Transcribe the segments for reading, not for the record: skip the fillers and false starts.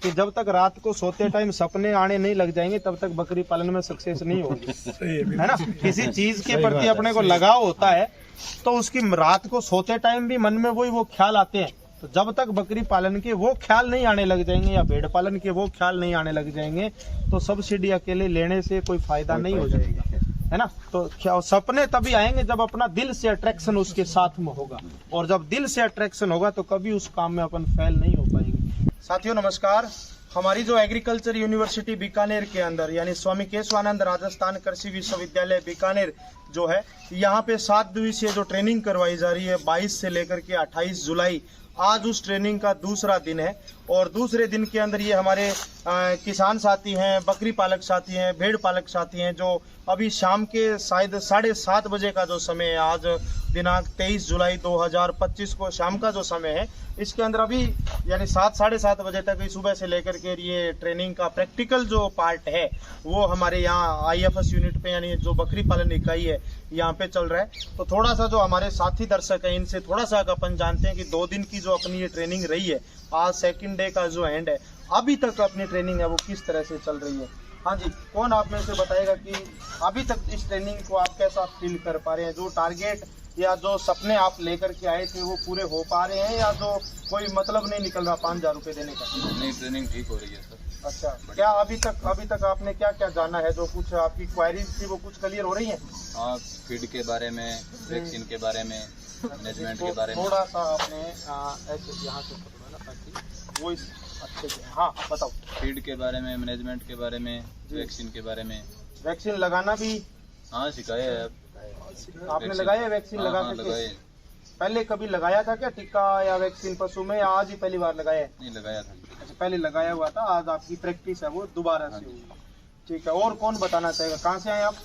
कि जब तक रात को सोते टाइम सपने आने नहीं लग जाएंगे तब तक बकरी पालन में सक्सेस नहीं होगी, है ना। किसी चीज के प्रति अपने को लगाव होता है तो उसकी रात को सोते टाइम भी मन में वो ख्याल आते हैं। तो जब तक बकरी पालन के वो ख्याल नहीं आने लग जाएंगे या भेड़ पालन के वो ख्याल नहीं आने लग जाएंगे तो सब्सिडी अकेले लेने से कोई फायदा नहीं हो जाएगा, है ना। तो क्या सपने तभी आएंगे जब अपना दिल से अट्रैक्शन उसके साथ में होगा, और जब दिल से अट्रैक्शन होगा तो कभी उस काम में अपन फेल नहीं हो पाएंगे। साथियों नमस्कार। हमारी जो एग्रीकल्चर यूनिवर्सिटी बीकानेर के अंदर यानी स्वामी केशवानंद राजस्थान कृषि विश्वविद्यालय बीकानेर जो है, यहाँ पे 7 दिवसीय जो ट्रेनिंग करवाई जा रही है 22 से लेकर के 28 जुलाई, आज उस ट्रेनिंग का दूसरा दिन है। और दूसरे दिन के अंदर ये हमारे किसान साथी हैं, बकरी पालक साथी हैं, भेड़ पालक साथी हैं, जो अभी शाम के शायद 7:30 बजे का जो समय है, आज दिनांक 23 जुलाई 2025 को शाम का जो समय है, इसके अंदर अभी यानी 7-7:30 बजे तक ही सुबह से लेकर के ये ट्रेनिंग का प्रैक्टिकल जो पार्ट है वो हमारे यहाँ IFS यूनिट पे यानी जो बकरी पालन इकाई है यहाँ पे चल रहा है। तो थोड़ा सा जो हमारे साथी दर्शक है इनसे थोड़ा सा अपन जानते हैं कि 2 दिन की जो अपनी ये ट्रेनिंग रही है, आज सेकंड डे का जो एंड है, अभी तक अपनी ट्रेनिंग है वो किस तरह से चल रही है। हाँ जी, कौन आप में से बताएगा कि अभी तक इस ट्रेनिंग को आप कैसा फील कर पा रहे हैं, जो टारगेट या जो सपने आप लेकर के आए थे वो पूरे हो पा रहे हैं या जो कोई मतलब नहीं निकल रहा 5,000 रुपये देने का? नहीं, ट्रेनिंग ठीक हो रही है सर। अच्छा, क्या अभी तक आपने क्या क्या जाना है, जो कुछ आपकी क्वेरीज थी वो कुछ क्लियर हो रही है? हाँ, फीड के बारे में, वैक्सीन के बारे में, मैनेजमेंट के बारे में। थोड़ा सा आपने ऐसे यहाँ से पकड़ो ना ताकि वो अच्छे से। हाँ बताओ। फीड के बारे में, मैनेजमेंट के बारे में, वैक्सीन के बारे में। वैक्सीन लगाना भी हाँ सिखाया है। आपने लगाया है वैक्सीन? लगा के पहले कभी लगाया था क्या टीका या वैक्सीन पशु में, या आज ही पहली बार लगाया है? नहीं, लगाया था। अच्छा, पहले लगाया हुआ था, आज आपकी प्रैक्टिस है वो दोबारा से हुई। ठीक है, और कौन बताना चाहेगा, कहाँ से आए आप?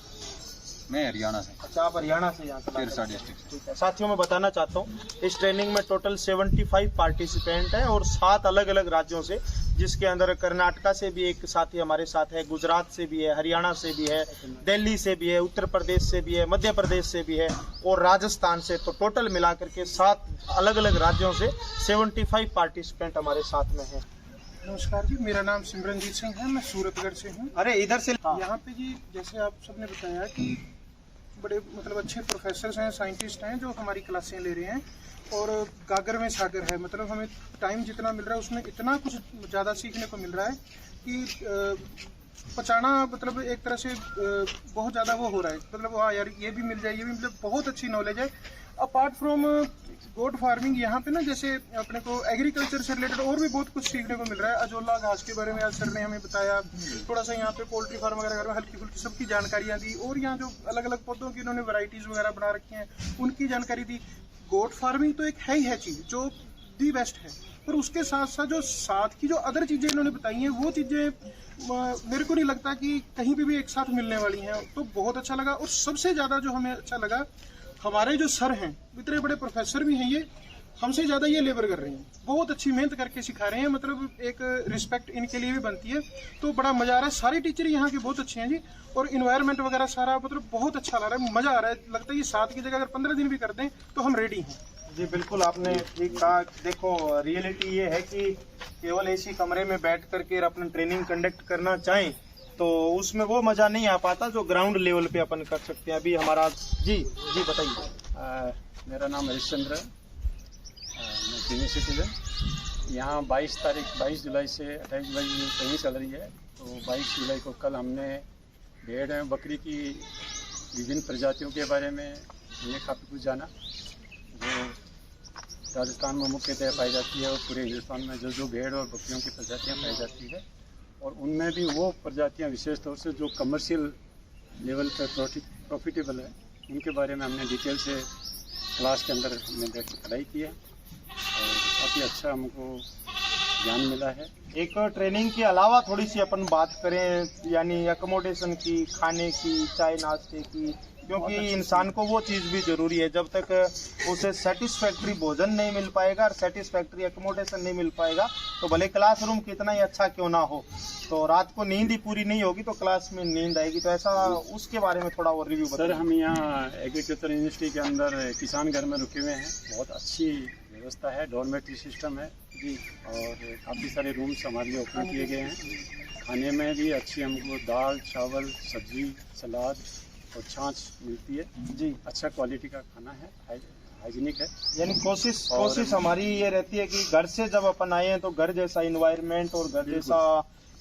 मैं हरियाणा से। अच्छा, आप हरियाणा से यहाँ सिरसा डिस्ट्रिक्ट से। ठीक है साथियों, मैं बताना चाहता हूँ इस ट्रेनिंग में टोटल 75 पार्टिसिपेंट हैं और 7 अलग अलग राज्यों से, जिसके अंदर कर्नाटका से भी एक साथी हमारे साथ है, गुजरात से भी है, हरियाणा से भी है, दिल्ली से भी है, उत्तर प्रदेश से भी है, मध्य प्रदेश से भी है और राजस्थान से। तो टोटल मिला करके 7 अलग अलग राज्यों से 75 पार्टिसिपेंट हमारे साथ में है। नमस्कार जी, मेरा नाम सिमरनजीत सिंह है, मैं सूरतगढ़ से हूँ। अरे इधर से। यहाँ पे जी जैसे आप सबने बताया कि बड़े मतलब अच्छे प्रोफेसर्स हैं, साइंटिस्ट हैं जो हमारी क्लासें ले रहे हैं, और गागर में सागर है। मतलब हमें टाइम जितना मिल रहा है उसमें इतना कुछ ज़्यादा सीखने को मिल रहा है कि पचाना मतलब एक तरह से बहुत ज़्यादा वो हो रहा है। मतलब हाँ यार, ये भी मिल जाए, ये भी मतलब बहुत अच्छी नॉलेज है। अपार्ट फ्रॉम गोट फार्मिंग यहाँ पे ना जैसे अपने को एग्रीकल्चर से रिलेटेड और भी बहुत कुछ सीखने को मिल रहा है। अजोला घास के बारे में आज सर ने हमें बताया, थोड़ा सा यहाँ पे पोल्ट्री फार्म वगैरह हल्की फुल्की सबकी जानकारियाँ दी, और यहाँ जो अलग अलग पौधों की इन्होंने वैरायटीज़ वगैरह बना रखी हैं उनकी जानकारी दी। गोट फार्मिंग तो एक है ही है चीज़ जो दी बेस्ट है, पर उसके साथ साथ जो साथ की जो अदर चीज़ें इन्होंने बताई हैं वो चीज़ें मेरे को नहीं लगता कि कहीं भी एक साथ मिलने वाली हैं। तो बहुत अच्छा लगा, और सबसे ज़्यादा जो हमें अच्छा लगा, हमारे जो सर हैं, इतने बड़े प्रोफेसर भी हैं, ये हमसे ज़्यादा ये लेबर कर रहे हैं, बहुत अच्छी मेहनत करके सिखा रहे हैं। मतलब एक रिस्पेक्ट इनके लिए भी बनती है। तो बड़ा मज़ा आ रहा है, सारे टीचर यहाँ के बहुत अच्छे हैं जी, और इन्वायरमेंट वगैरह सारा मतलब बहुत अच्छा लग रहा है, मज़ा आ रहा है। लगता है ये 7 की जगह अगर 15 दिन भी कर दें तो हम रेडी हैं। जी बिल्कुल, आपने ठीक कहा। देखो रियलिटी ये है कि केवल ऐसी कमरे में बैठ करके अपनी ट्रेनिंग कंडक्ट करना चाहें तो उसमें वो मज़ा नहीं आ पाता जो ग्राउंड लेवल पे अपन कर सकते हैं। अभी हमारा जी बताइए। मेरा नाम हरिश्चंद्र है, मैं सीनियर सिटीजन। यहाँ 22 जुलाई से 28 जुलाई की ट्रेनिंग चल रही है। तो 22 जुलाई को कल हमने भेड़ एवं बकरी की विभिन्न प्रजातियों के बारे में हमने काफ़ी कुछ जाना, जो राजस्थान में मुख्यतः पाई जाती है और पूरे हिंदुस्तान में जो भेड़ और बकरियों की प्रजातियाँ पाई जाती है, और उनमें भी वो प्रजातियाँ विशेष तौर से जो कमर्शियल लेवल पर प्रॉफिटेबल है, उनके बारे में हमने डिटेल से क्लास के अंदर हमने बैठ कर पढ़ाई की है और काफ़ी अच्छा हमको ज्ञान मिला है। एक ट्रेनिंग के अलावा थोड़ी सी अपन बात करें यानी अकोमोडेशन की, खाने की, चाय नाश्ते की, क्योंकि इंसान को वो चीज़ भी ज़रूरी है। जब तक उसे सेटिस्फैक्ट्री भोजन नहीं मिल पाएगा और सेटिस्फैक्ट्री अकोमोडेशन नहीं मिल पाएगा तो भले क्लासरूम कितना ही अच्छा क्यों ना हो, तो रात को नींद ही पूरी नहीं होगी तो क्लास में नींद आएगी। तो ऐसा उसके बारे में थोड़ा और रिव्यू बताइए। सर, हम यहाँ एग्रीकल्चर यूनिवर्सिटी के अंदर किसान घर में रुके हुए हैं। बहुत अच्छी व्यवस्था है, डॉर्मेट्री सिस्टम है जी, और काफ़ी सारे रूम्स हमारे लिए ओपन किए गए हैं। खाने में भी अच्छी हमको दाल, चावल, सब्जी, सलाद और छाछ मिलती है जी। अच्छा क्वालिटी का खाना है, हाइजीनिक है। यानी कोशिश हमारी ये रहती है कि घर से जब अपन आए हैं तो घर जैसा इन्वायरमेंट और घर जैसा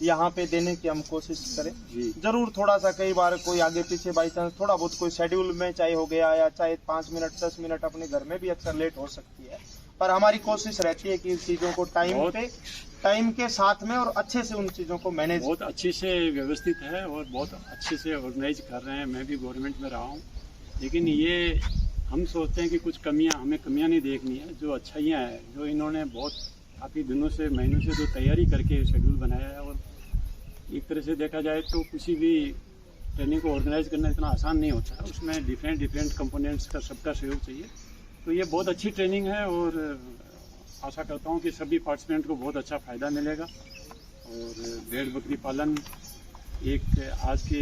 यहाँ पे देने की हम कोशिश करें जी। जरूर थोड़ा सा कई बार कोई आगे पीछे बाई चांस थोड़ा बहुत कोई शेड्यूल में चाहे हो गया या चाहे 5 मिनट 10 मिनट अपने घर में भी अक्सर लेट हो सकती है, पर हमारी कोशिश रहती है कि इन चीजों को टाइम के साथ में और अच्छे से उन चीजों को मैनेज बहुत अच्छे से व्यवस्थित है और बहुत अच्छे से ऑर्गेनाइज कर रहे हैं। मैं भी गवर्नमेंट में रहा हूँ, लेकिन ये हम सोचते हैं कि कुछ हमें कमियां नहीं देखनी है, जो अच्छाइयाँ हैं, जो इन्होंने बहुत काफ़ी दिनों से महीनों से जो तैयारी करके शेड्यूल बनाया है। और एक तरह से देखा जाए तो किसी भी ट्रेनिंग को ऑर्गेनाइज करना इतना आसान नहीं होता है, उसमें डिफरेंट कंपोनेंट्स का सबका सहयोग चाहिए। तो ये बहुत अच्छी ट्रेनिंग है और आशा करता हूँ कि सभी पार्टिसिपेंट को बहुत अच्छा फ़ायदा मिलेगा। और भेड़ बकरी पालन एक आज के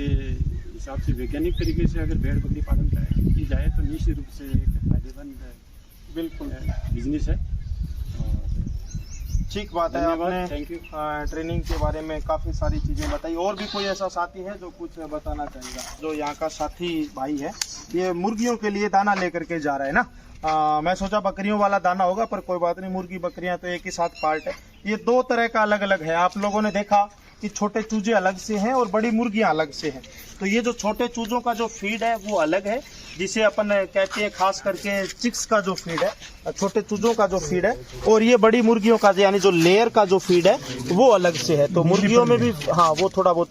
हिसाब से वैज्ञानिक तरीके से अगर भेड़ बकरी पालन की जाए तो निश्चित रूप से एक फायदेमंद बिल्कुल बिजनेस है। ठीक बात है, आपने थैंक यू। ट्रेनिंग के बारे में काफ़ी सारी चीज़ें बताई। और भी कोई ऐसा साथी है जो कुछ बताना चाहेगा? जो यहाँ का साथी भाई है, ये मुर्गियों के लिए दाना लेकर के जा रहा है ना। मैं सोचा बकरियों वाला दाना होगा, पर कोई बात नहीं, मुर्गी बकरियां तो एक ही साथ पार्ट है। ये 2 तरह का अलग अलग है। आप लोगों ने देखा कि छोटे चूजे अलग से हैं और बड़ी मुर्गियां अलग से हैं। तो ये जो छोटे चूजों का जो फीड है वो अलग है, जिसे अपन कहते हैं खास करके चिक्स का जो फीड है, छोटे चूजों का जो फीड है, और ये बड़ी मुर्गियों का यानी जो लेयर का जो फीड है वो अलग से है। तो मुर्गियों में भी हाँ वो थोड़ा बहुत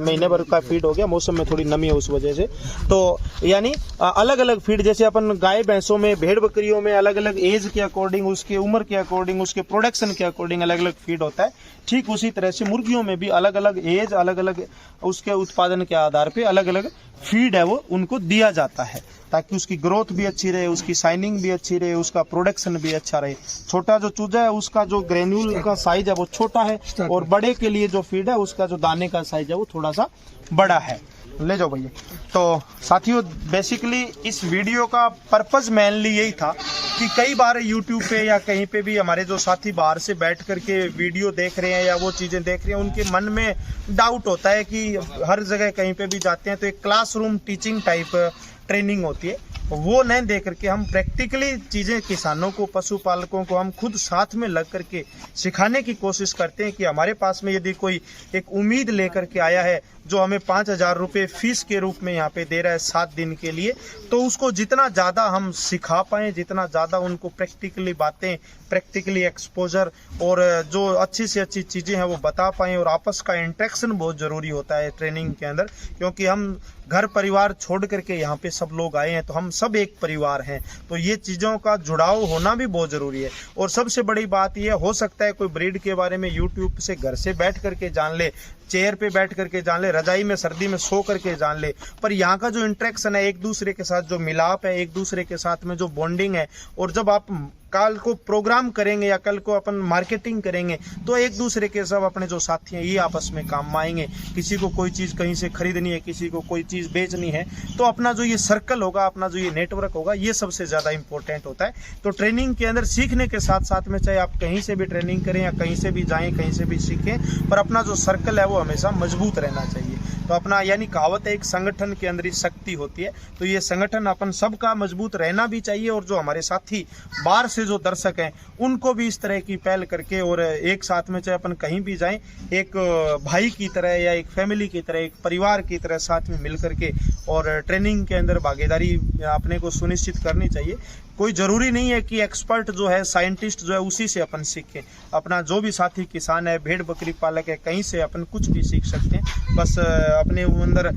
महीने भर का फीड हो गया, मौसम में थोड़ी नमी है उस वजह से। तो यानी अलग अलग फीड, जैसे अपन गाय भैंसों में, भेड़ बकरियों में अलग अलग एज के अकॉर्डिंग, उसके उम्र के अकॉर्डिंग, उसके प्रोडक्शन के अकॉर्डिंग अलग अलग फीड होता है। ठीक उसी तरह से मुर्गियों में भी अलग अलग एज, अलग अलग उसके उत्पादन के आधार पे अलग अलग फीड है वो उनको दिया जाता है, ताकि उसकी ग्रोथ भी अच्छी रहे, उसकी शाइनिंग भी अच्छी रहे, उसका प्रोडक्शन भी अच्छा रहे। छोटा जो चूजा है उसका जो ग्रेन्यूल का साइज है वो छोटा है, और बड़े के लिए जो फीड है उसका जो दाने का साइज है वो थोड़ा सा बड़ा है। ले जाओ भैया। तो साथियों, बेसिकली इस वीडियो का पर्पस मेनली यही था कि कई बार यूट्यूब पे या कहीं पे भी हमारे जो साथी बाहर से बैठ करके वीडियो देख रहे हैं या वो चीज़ें देख रहे हैं, उनके मन में डाउट होता है कि हर जगह कहीं पे भी जाते हैं तो एक क्लासरूम टीचिंग टाइप ट्रेनिंग होती है, वो नहीं दे करके हम प्रैक्टिकली चीज़ें किसानों को, पशुपालकों को हम खुद साथ में लग करके सिखाने की कोशिश करते हैं। कि हमारे पास में यदि कोई एक उम्मीद लेकर के आया है जो हमें 5,000 रुपये फीस के रूप में यहाँ पे दे रहा है 7 दिन के लिए, तो उसको जितना ज़्यादा हम सिखा पाएँ, जितना ज़्यादा उनको प्रैक्टिकली बातें, प्रैक्टिकली एक्सपोजर और जो अच्छी से अच्छी चीज़ें हैं वो बता पाएँ। और आपस का इंटरेक्शन बहुत ज़रूरी होता है ट्रेनिंग के अंदर, क्योंकि हम घर परिवार छोड़ करके यहाँ पे सब लोग आए हैं, तो हम सब एक परिवार हैं। तो ये चीज़ों का जुड़ाव होना भी बहुत ज़रूरी है। और सबसे बड़ी बात ये हो सकता है कोई ब्रीड के बारे में यूट्यूब से घर से बैठ करके जान ले, चेयर पे बैठ करके जान ले, रजाई में सर्दी में सो करके जान ले, पर यहाँ का जो इंटरेक्शन है, एक दूसरे के साथ जो मिलाप है, एक दूसरे के साथ में जो बॉन्डिंग है, और जब आप कल को प्रोग्राम करेंगे या कल को अपन मार्केटिंग करेंगे तो एक दूसरे के सब अपने जो साथी हैं ये आपस में काम आएंगे। किसी को कोई चीज़ कहीं से खरीदनी है, किसी को कोई चीज़ बेचनी है, तो अपना जो ये सर्कल होगा, अपना जो ये नेटवर्क होगा, ये सबसे ज़्यादा इंपॉर्टेंट होता है। तो ट्रेनिंग के अंदर सीखने के साथ साथ में, चाहे आप कहीं से भी ट्रेनिंग करें या कहीं से भी जाएं, कहीं से भी सीखें, पर अपना जो सर्कल है वो हमेशा मजबूत रहना चाहिए। तो अपना यानी कहावत है, एक संगठन के अंदर ही शक्ति होती है। तो ये संगठन अपन सबका मजबूत रहना भी चाहिए, और जो हमारे साथी बाहर से जो दर्शक हैं उनको भी इस तरह की पहल करके और एक साथ में, चाहे अपन कहीं भी जाएं, एक भाई की तरह या एक फैमिली की तरह, एक परिवार की तरह साथ में मिल करके और ट्रेनिंग के अंदर भागीदारी अपने को सुनिश्चित करनी चाहिए। कोई ज़रूरी नहीं है कि एक्सपर्ट जो है, साइंटिस्ट जो है, उसी से अपन सीखें। अपना जो भी साथी किसान है, भेड़ बकरी पालक है, कहीं से अपन कुछ भी सीख सकते हैं। बस अपने अंदर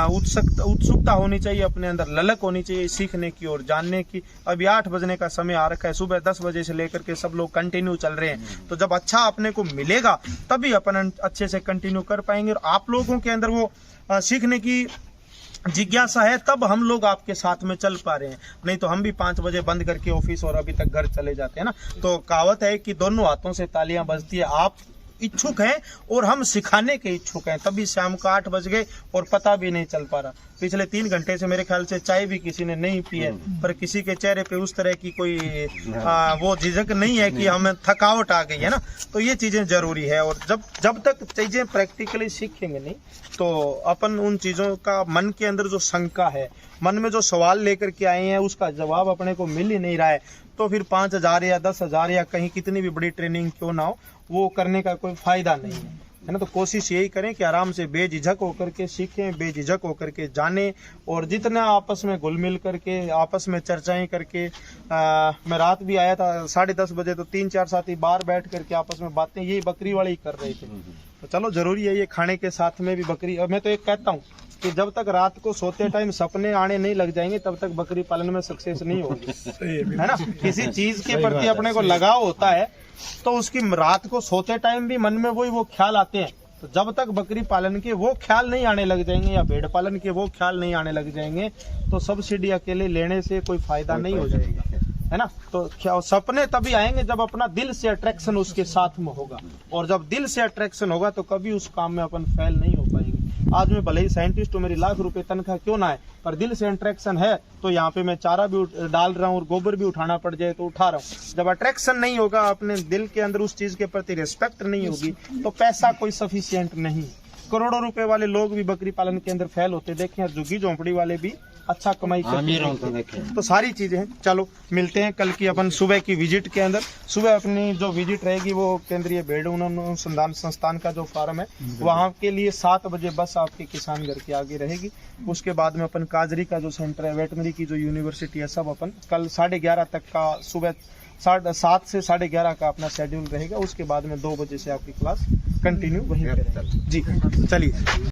उत्सुकता होनी चाहिए, अपने अंदर ललक होनी चाहिए सीखने की और जानने की। अभी 8 बजने का समय आ रखा है, सुबह 10 बजे से लेकर के सब लोग कंटिन्यू चल रहे हैं। तो जब अच्छा अपने को मिलेगा तभी अपन अच्छे से कंटिन्यू कर पाएंगे, और आप लोगों के अंदर वो सीखने की जिज्ञासा है, तब हम लोग आपके साथ में चल पा रहे हैं। नहीं तो हम भी 5 बजे बंद करके ऑफिस और अभी तक घर चले जाते हैं ना। तो कहावत है कि दोनों हाथों से तालियां बजती है। आप इच्छुक हैं और हम सिखाने के इच्छुक हैं। तभी शाम को 8 बज गए और पता भी नहीं चल पा रहा। पिछले 3 घंटे से मेरे ख्याल से चाय भी किसी ने नहीं पी है, पर किसी के चेहरे पे उस तरह की कोई वो झिझक नहीं है कि हमें थकावट आ गई है ना। तो ये चीजें जरूरी है, और जब तक चीजें प्रैक्टिकली सीखेंगे नहीं तो अपन उन चीजों का मन के अंदर जो शंका है, मन में जो सवाल लेकर के आए हैं उसका जवाब अपने को मिल ही नहीं रहा है, तो फिर 5,000 या 10,000 या कहीं कितनी भी बड़ी ट्रेनिंग क्यों ना हो, वो करने का कोई फायदा नहीं है ना। तो कोशिश यही करें कि आराम से बेझिझक होकर के सीखें, बेझिझक होकर के जाने, और जितना आपस में घुल मिल करके आपस में चर्चाएं करके मैं रात भी आया था 10:30 बजे, तो 3-4 साथी बाहर बैठ करके आपस में बातें यही बकरी वाली कर रहे थे। तो चलो जरूरी है ये खाने के साथ में भी बकरी। और मैं तो एक कहता हूँ कि जब तक रात को सोते टाइम सपने आने नहीं लग जाएंगे तब तक बकरी पालन में सक्सेस नहीं होगी, है ना। किसी चीज के प्रति अपने को लगाव होता है तो उसकी रात को सोते टाइम भी मन में वो ख्याल आते हैं। तो जब तक बकरी पालन के वो ख्याल नहीं आने लग जाएंगे या भेड़ पालन के वो ख्याल नहीं आने लग जाएंगे तो सब्सिडी अकेले लेने से कोई फायदा नहीं हो जाएगा, है ना। तो क्या सपने तभी आएंगे जब अपना दिल से अट्रैक्शन उसके साथ में होगा, और जब दिल से अट्रैक्शन होगा तो कभी उस काम में अपन फेल नहीं हो पाएंगे। आज मैं भले ही साइंटिस्ट हूँ, मेरी लाख रुपए तनख्वाह क्यों ना है, पर दिल से अट्रैक्शन है तो यहाँ पे मैं चारा भी डाल रहा हूँ और गोबर भी उठाना पड़ जाए तो उठा रहा हूँ। जब अट्रैक्शन नहीं होगा, अपने दिल के अंदर उस चीज के प्रति रिस्पेक्ट नहीं होगी, तो पैसा कोई सफिशिएंट नहीं। करोड़ों रुपए वाले लोग भी बकरी पालन के अंदर फेल होते देखे, झुग्गी झोंपड़ी वाले भी अच्छा कमाई करते। तो सारी चीजें हैं। चलो मिलते हैं कल की अपन सुबह की विजिट के अंदर। सुबह अपनी जो विजिट रहेगी वो केंद्रीय भेड़ अनुसंधान संस्थान का जो फार्म है वहाँ के लिए 7 बजे बस आपके किसान घर के आगे रहेगी। उसके बाद में अपन काजरी का जो सेंटर है, वेटनरी की जो यूनिवर्सिटी है, सब अपन कल 11:30 तक का, सुबह 7 से 11:30 का अपना शेड्यूल रहेगा। उसके बाद में 2 बजे से आपकी क्लास कंटिन्यू वहीं पे रहेगी। जी चलिए।